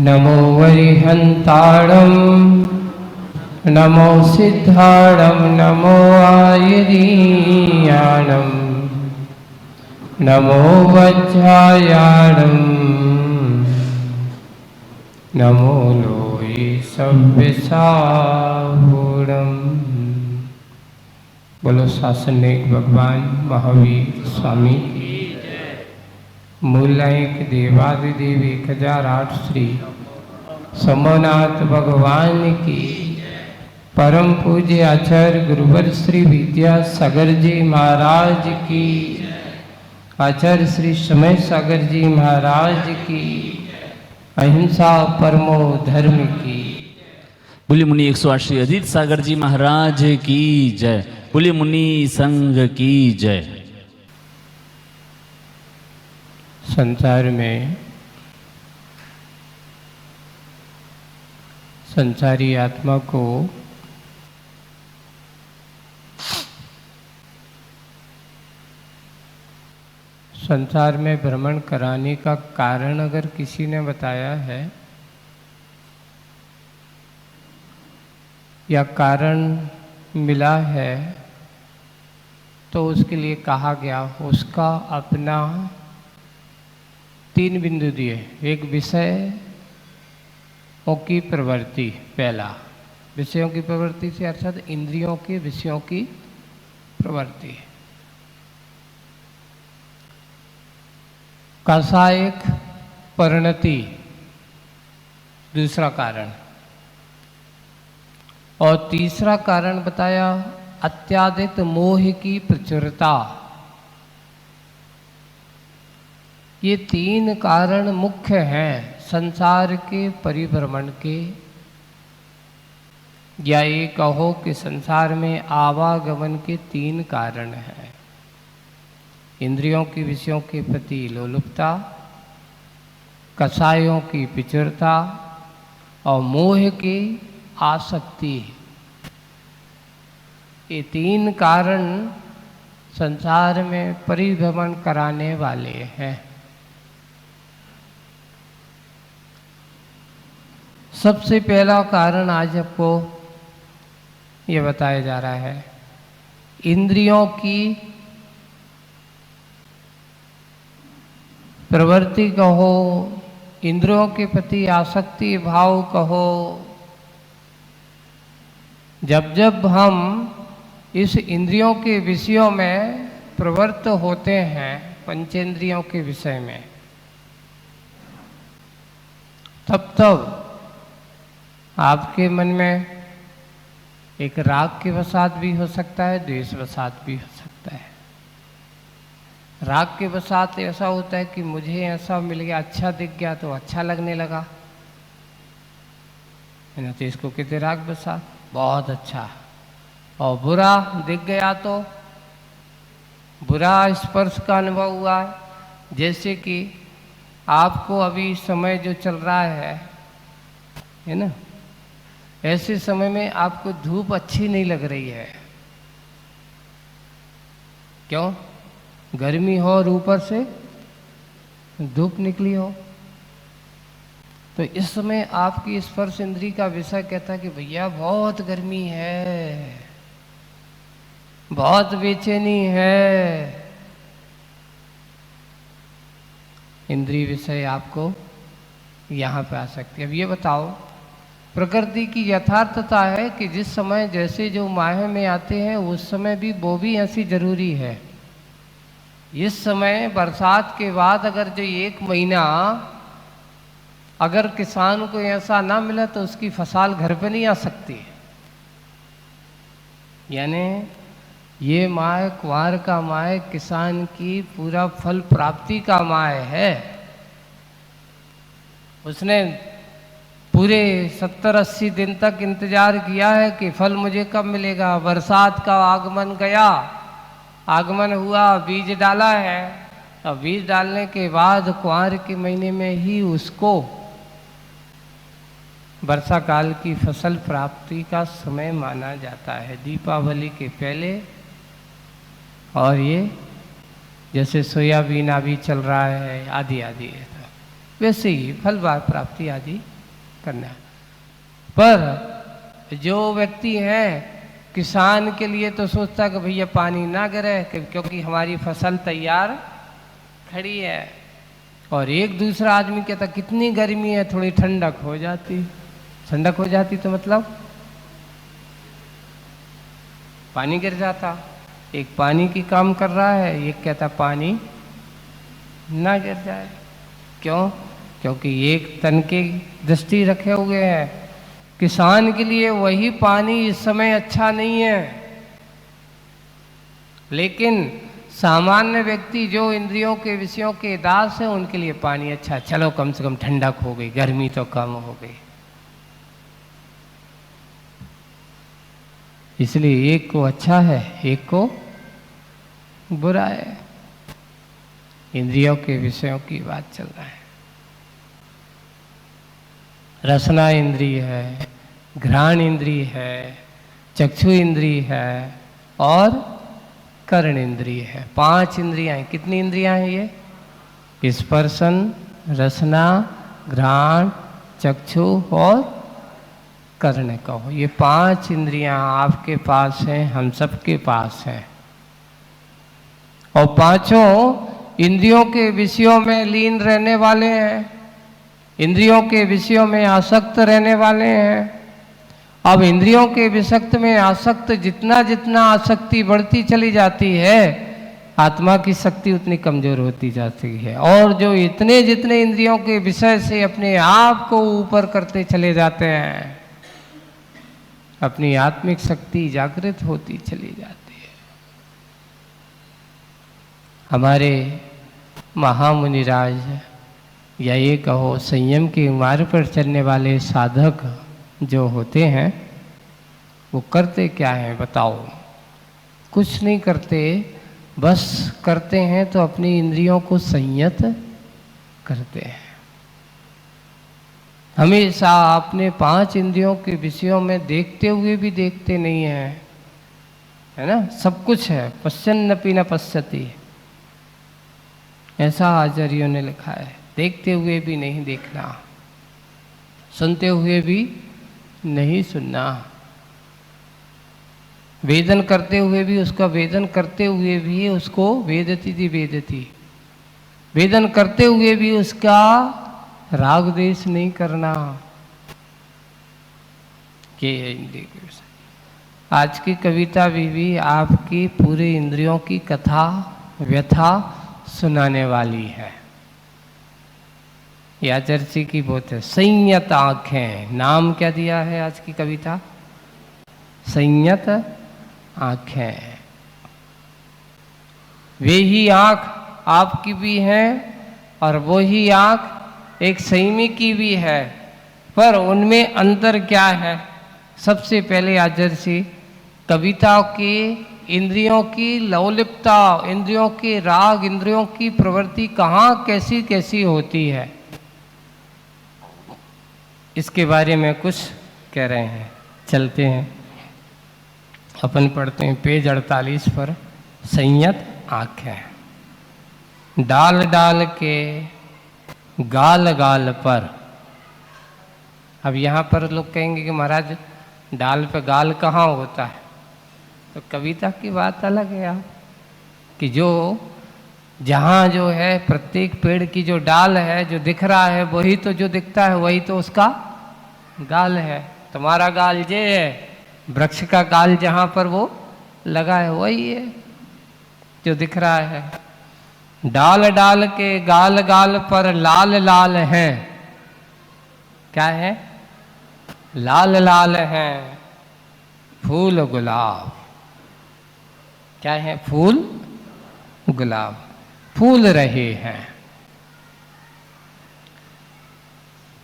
नमो वरिहन्ताणं नमो सिद्धाणं नमो आयुरीयाणं नमो वज्रायाणं नमो लोये सव्यसागुणम्। बोलो शासनिक भगवान महावीर स्वामी मूलायक देवादिदेव 1008 श्री सोमनाथ भगवान की परम पूज्य आचार्य गुरुवर श्री विद्यासागर जी महाराज की, आचार्य श्री समय सागर जी महाराज की, अहिंसा परमो धर्म की। बोलिए मुनि 108 श्री अजीत सागर जी महाराज की जय। बोलिए मुनि संघ की जय। संसार में संसारी आत्मा को संसार में भ्रमण कराने का कारण अगर किसी ने बताया है या कारण मिला है तो उसके लिए कहा गया, उसका अपना 3 बिंदु दिए। एक विषय की प्रवृत्ति, पहला विषयों की प्रवृत्ति से अर्थात इंद्रियों के विषयों की प्रवृत्ति। कसायक परिणति दूसरा कारण, और तीसरा कारण बताया अत्याधिक मोह की प्रचुरता। ये 3 कारण मुख्य हैं संसार के परिभ्रमण के, या ये कहो कि संसार में आवागमन के 3 कारण हैं। इंद्रियों के विषयों के प्रति लोलुपता, कसायों की प्रचुरता और मोह की आसक्ति। ये 3 कारण संसार में परिभ्रमण कराने वाले हैं। सबसे पहला कारण आज आपको ये बताया जा रहा है, इंद्रियों की प्रवृत्ति कहो, इंद्रियों के प्रति आसक्ति भाव कहो। जब जब हम इस इंद्रियों के विषयों में प्रवृत्त होते हैं, पंचेंद्रियों के विषय में, तब आपके मन में एक राग के वसात भी हो सकता है, द्वेष वसात भी हो सकता है। राग के वसात ऐसा होता है कि मुझे ऐसा मिल गया, अच्छा दिख गया तो अच्छा लगने लगा, है ना, तो इसको कहते राग वसात, बहुत अच्छा। और बुरा दिख गया तो बुरा स्पर्श का अनुभव हुआ, जैसे कि आपको अभी समय जो चल रहा है ना, ऐसे समय में आपको धूप अच्छी नहीं लग रही है। क्यों? गर्मी हो और ऊपर से धूप निकली हो, तो इस समय आपकी स्पर्श इंद्री का विषय कहता है कि भैया बहुत गर्मी है, बहुत बेचैनी है। इंद्रिय विषय आपको यहाँ पे आ सकती है। अब ये बताओ, प्रकृति की यथार्थता है कि जिस समय जैसे जो माह में आते हैं उस समय भी वो भी ऐसी जरूरी है। इस समय बरसात के बाद अगर जो 1 महीना अगर किसान को ऐसा ना मिला तो उसकी फसल घर पे नहीं आ सकती। यानी ये माह कुंवार का माह किसान की पूरा फल प्राप्ति का माह है। उसने पूरे 70-80 दिन तक इंतजार किया है कि फल मुझे कब मिलेगा। बरसात का आगमन गया, आगमन हुआ, बीज डाला है, अब बीज डालने के बाद कुंवार के महीने में ही उसको वर्षा काल की फसल प्राप्ति का समय माना जाता है, दीपावली के पहले। और ये जैसे सोयाबीन अभी चल रहा है आदि आदि, वैसे ही फल प्राप्ति आदि करना है। पर जो व्यक्ति है किसान के लिए तो सोचता कि भैया पानी ना गिरे क्योंकि हमारी फसल तैयार खड़ी है। और एक दूसरा आदमी कहता कितनी गर्मी है, थोड़ी ठंडक हो जाती। ठंडक हो जाती तो मतलब पानी गिर जाता। एक पानी की काम कर रहा है, एक कहता पानी ना गिर जाए। क्यों? क्योंकि एक तन की दृष्टि रखे हुए हैं। किसान के लिए वही पानी इस समय अच्छा नहीं है, लेकिन सामान्य व्यक्ति जो इंद्रियों के विषयों के दास है उनके लिए पानी अच्छा। चलो कम से कम ठंडक हो गई, गर्मी तो कम हो गई। इसलिए एक को अच्छा है, एक को बुरा है। इंद्रियों के विषयों की बात चल रहा है। रसना इंद्रिय है, घ्राण इंद्रिय है, चक्षु इंद्रिय है और कर्ण इंद्रिय है। 5 इंद्रियां हैं। कितनी इंद्रियां हैं ये? स्पर्शन, रसना, घ्राण, चक्षु और कर्ण कहो। ये 5 इंद्रियां आपके पास हैं, हम सबके पास हैं। और पांचों इंद्रियों के विषयों में लीन रहने वाले हैं, इंद्रियों के विषयों में आसक्त रहने वाले हैं। अब इंद्रियों के विषक्त में आसक्त जितना जितना आसक्ति बढ़ती चली जाती है, आत्मा की शक्ति उतनी कमजोर होती जाती है। और जो इतने जितने इंद्रियों के विषय से अपने आप को ऊपर करते चले जाते हैं, अपनी आत्मिक शक्ति जागृत होती चली जाती है। हमारे महामुनिराज या ये कहो संयम के मार्ग पर चलने वाले साधक जो होते हैं वो करते क्या है बताओ? कुछ नहीं करते, बस करते हैं तो अपनी इंद्रियों को संयत करते हैं। हमेशा अपने 5 इंद्रियों के विषयों में देखते हुए भी देखते नहीं है, है ना? सब कुछ है, पश्यन्नपि न पश्यति, ऐसा आचार्यों ने लिखा है। देखते हुए भी नहीं देखना, सुनते हुए भी नहीं सुनना, वेदन करते हुए भी उसका वेदन करते हुए भी उसको वेदती थी वेदती, वेदन करते हुए भी उसका राग द्वेष नहीं करना। ये है इंद्रिय के विषय। आज की कविता भी आपकी पूरे इंद्रियों की कथा व्यथा सुनाने वाली है। याचर्षि की बहुत है। संयत आंखें, नाम क्या दिया है आज की कविता? संयत आंखें। वे ही आंख आपकी भी है और वो ही आंख एक संयमी की भी है, पर उनमें अंतर क्या है? सबसे पहले आचार्य कविता के इंद्रियों की लौलिपता, इंद्रियों के राग, इंद्रियों की प्रवृत्ति कहाँ कैसी कैसी होती है, इसके बारे में कुछ कह रहे हैं। चलते हैं, अपन पढ़ते हैं पेज 48 पर। संयत आंखें। डाल डाल के गाल गाल पर। अब यहाँ पर लोग कहेंगे कि महाराज डाल पे गाल कहाँ होता है? तो कविता की बात अलग है आप कि जो जहाँ जो है प्रत्येक पेड़ की जो डाल है जो दिख रहा है वही तो जो दिखता है वही तो उसका गाल है। तुम्हारा गाल ये है, वृक्ष का गाल जहाँ पर वो लगा है वही है जो दिख रहा है। डाल डाल के गाल गाल पर लाल लाल हैं। क्या है? लाल लाल हैं फूल गुलाब। क्या है? फूल गुलाब, फूल रहे हैं।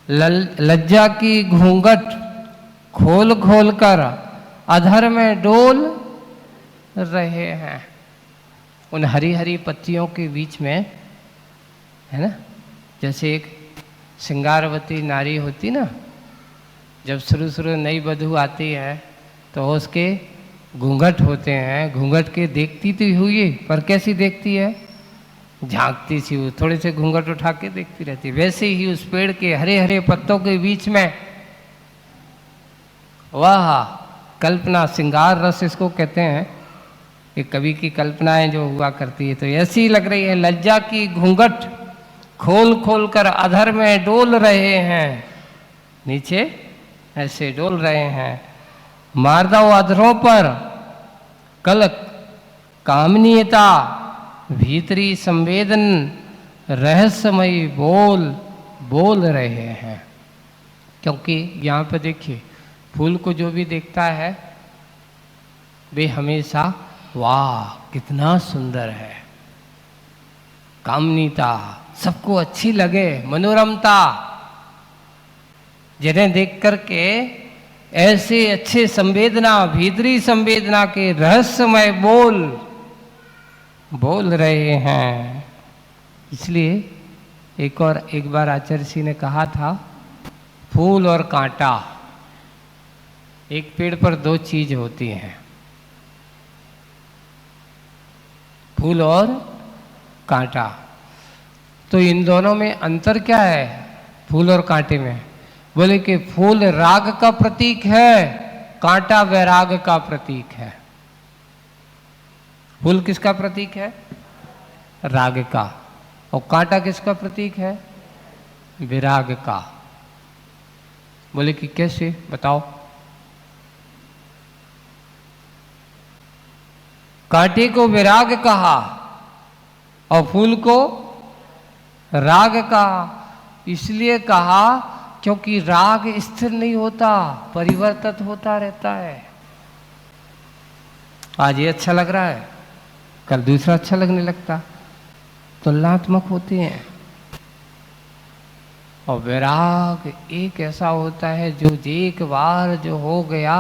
लज्जा की घूंघट खोल खोल कर अधर में डोल रहे हैं। उन हरी हरी पत्तियों के बीच में, है ना, जैसे एक श्रृंगारवती नारी होती ना, जब शुरू शुरू नई वधू आती है तो उसके घूंघट होते हैं। घूंघट के देखती तो हुई, पर कैसी देखती है? झांकती सी, थोड़े से घूंघट उठा के देखती रहती। वैसे ही उस पेड़ के हरे हरे पत्तों के बीच में वह कल्पना, श्रृंगार रस इसको कहते हैं कि कवि की कल्पनाएं जो हुआ करती है तो ऐसी लग रही है। लज्जा की घूंघट खोल खोल कर अधर में डोल रहे हैं, नीचे ऐसे डोल रहे हैं। मार दो अधरों पर कल कामनीयता, भीतरी संवेदन रहस्यमयी बोल बोल रहे हैं। क्योंकि यहाँ पे देखिए, फूल को जो भी देखता है वे हमेशा वाह कितना सुंदर है, कामनीता, सबको अच्छी लगे, मनोरमता, जिन्हें देख करके ऐसे अच्छे संवेदना, भीतरी संवेदना के रहस्यमय बोल बोल रहे हैं। इसलिए एक बार आचार्य जी ने कहा था, फूल और कांटा, एक पेड़ पर दो चीज होती हैं, फूल और कांटा। तो इन दोनों में अंतर क्या है फूल और कांटे में? बोले कि फूल राग का प्रतीक है, कांटा वैराग का प्रतीक है। फूल किसका प्रतीक है? राग का। और कांटा किसका प्रतीक है? विराग का। बोले कि कैसे, बताओ। कांटे को विराग कहा और फूल को राग कहा। इसलिए कहा क्योंकि राग स्थिर नहीं होता, परिवर्तित होता रहता है। आज ये अच्छा लग रहा है, कल दूसरा अच्छा लगने लगता, तुलनात्मक होते हैं। और विराग एक ऐसा होता है जो एक बार जो हो गया,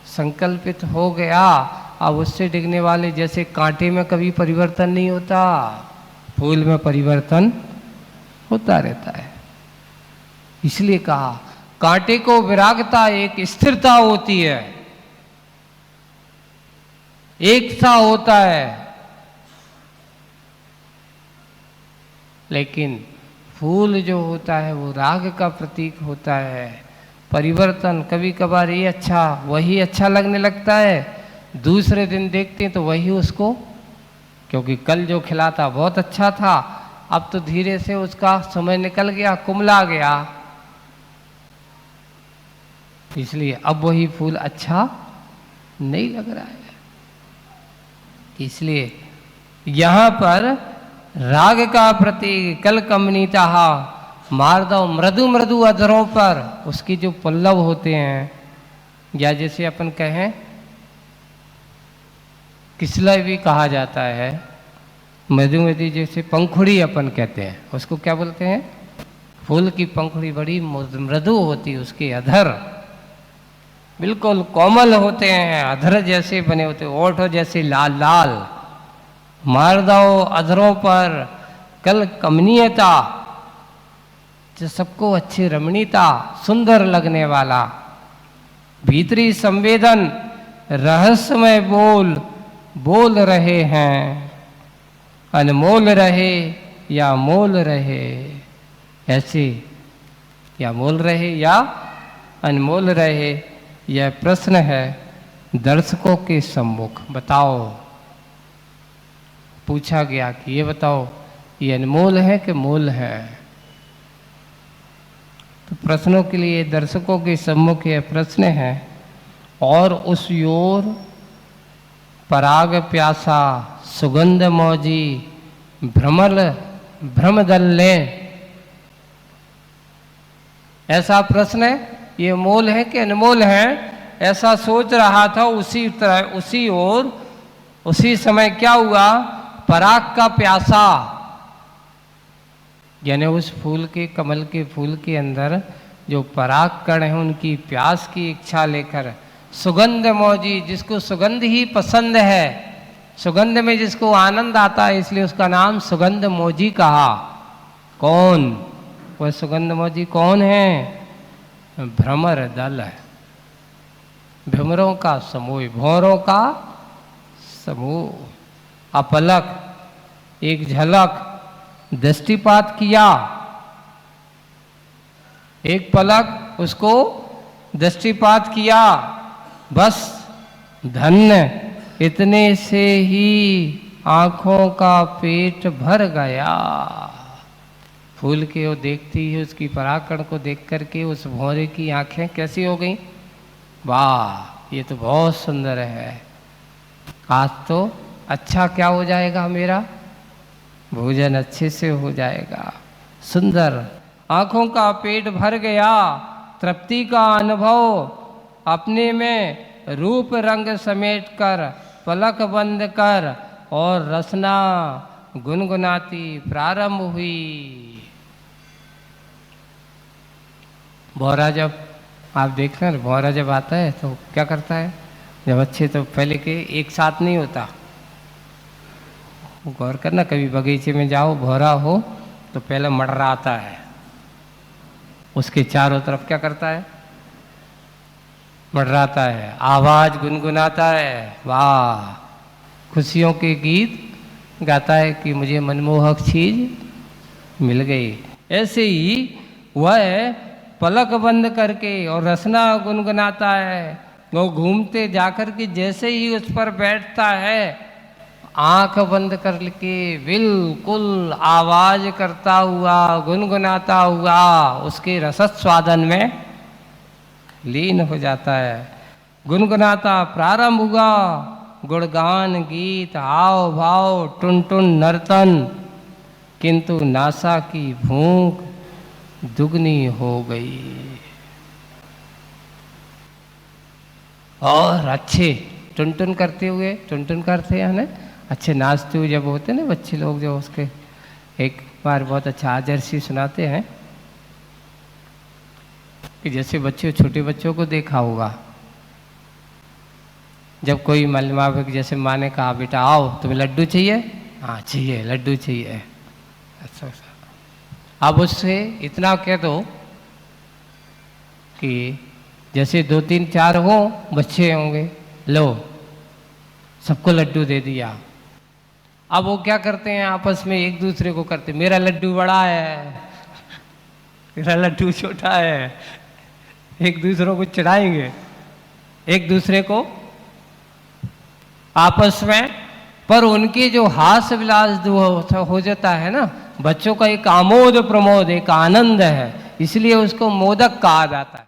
संकल्पित हो गया, अब उससे डिगने वाले, जैसे कांटे में कभी परिवर्तन नहीं होता, फूल में परिवर्तन होता रहता है। इसलिए कहा कांटे को विरागता, एक स्थिरता होती है, एकता होता है। लेकिन फूल जो होता है वो राग का प्रतीक होता है। परिवर्तन, कभी कभार ये अच्छा, वही अच्छा लगने लगता है, दूसरे दिन देखते हैं तो वही उसको, क्योंकि कल जो खिला था बहुत अच्छा था, अब तो धीरे से उसका समय निकल गया, कुमला गया, इसलिए अब वही फूल अच्छा नहीं लग रहा है। इसलिए यहाँ पर राग का प्रतीक कल कमनीता, मार दो मृदु मृदु अधरों पर, उसकी जो पल्लव होते हैं, या जैसे अपन कहें किसलय भी कहा जाता है, मृदु मृदु, जैसे पंखुड़ी अपन कहते हैं, उसको क्या बोलते हैं? फूल की पंखुड़ी बड़ी मृदु होती है, उसके अधर बिल्कुल कोमल होते हैं, अधर जैसे बने होते, ओठ जैसे लाल लाल। मार दो अधरों पर कल कमनीयता, जो सबको अच्छी रमणीयता, सुंदर लगने वाला, भीतरी संवेदन रहस्यमय बोल बोल रहे हैं, अनमोल रहे या मोल रहे, ऐसे, या मोल रहे या अनमोल रहे, यह प्रश्न है दर्शकों के सम्मुख। बताओ, पूछा गया कि ये बताओ, ये अनमोल है कि मोल है? तो प्रश्नों के लिए दर्शकों के सम्मुख यह प्रश्न है। और उस ओर पराग प्यासा सुगंध मौजी भ्रमदल ले, ऐसा प्रश्न है, ये मोल है कि अनमोल है? ऐसा सोच रहा था। उसी तरह उसी ओर उसी समय क्या हुआ? पराग का प्यासा, यानी उस फूल के, कमल के फूल के अंदर जो पराग कण है, उनकी प्यास की इच्छा लेकर सुगंध मौजी, जिसको सुगंध ही पसंद है, सुगंध में जिसको आनंद आता है, इसलिए उसका नाम सुगंध मौजी कहा। कौन वह सुगंध मौजी? कौन है? भ्रमर दल है, भ्रमरों का समूह, भौरों का समूह। अपलक, एक झलक दृष्टिपात किया, एक पलक उसको दृष्टिपात किया, बस धन्य, इतने से ही आंखों का पेट भर गया। फूल के वो देखती है, उसकी परागकण को देख करके उस भौरे की आंखें कैसी हो गई, वाह ये तो बहुत सुंदर है, आज तो अच्छा क्या हो जाएगा, मेरा भोजन अच्छे से हो जाएगा। सुंदर, आंखों का पेट भर गया, तृप्ति का अनुभव अपने में रूप रंग समेट कर पलक बंद कर और रसना गुनगुनाती प्रारंभ हुई। भौरा जब आप देखना, भौरा जब आता है तो क्या करता है, जब अच्छे तो पहले के एक साथ नहीं होता, गौर करना, कभी बगीचे में जाओ भौरा हो तो पहले मडराता है, उसके चारों तरफ क्या करता है, मडराता है, आवाज गुनगुनाता है, वाह खुशियों के गीत गाता है कि मुझे मनमोहक चीज मिल गई। ऐसे ही वह पलक बंद करके और रसना गुनगुनाता है, वो घूमते जाकर के जैसे ही उस पर बैठता है, आंख बंद करके बिल्कुल आवाज करता हुआ गुनगुनाता हुआ उसके रसद स्वादन में लीन हो जाता है। गुनगुनाता प्रारंभ हुआ, गुणगान गीत हाव भाव टुन टुन नर्तन, किंतु नासा की भूख दुगनी हो गई। और अच्छे टुन टुन करते हुए, टुन टुन करते हैं ना, अच्छे नाचते हुए जब होते ना बच्चे लोग, जो उसके एक बार बहुत अच्छा आदर्शी सुनाते हैं कि जैसे बच्चे, छोटे बच्चों को देखा होगा, जब कोई माँ जैसे माँ ने कहा बेटा आओ तुम्हें लड्डू चाहिए, हाँ चाहिए, लड्डू चाहिए, अच्छा। अब उससे इतना कह दो कि जैसे 2 3 4 हो बच्चे होंगे, लो सबको लड्डू दे दिया। अब वो क्या करते हैं, आपस में एक दूसरे को करते, मेरा लड्डू बड़ा है, मेरा लड्डू छोटा है, एक दूसरे को चढ़ाएंगे, एक दूसरे को आपस में। पर उनके जो हास्य विलास हो जाता है ना, बच्चों का एक आमोद प्रमोद, एक आनंद है, इसलिए उसको मोदक कहा जाता है।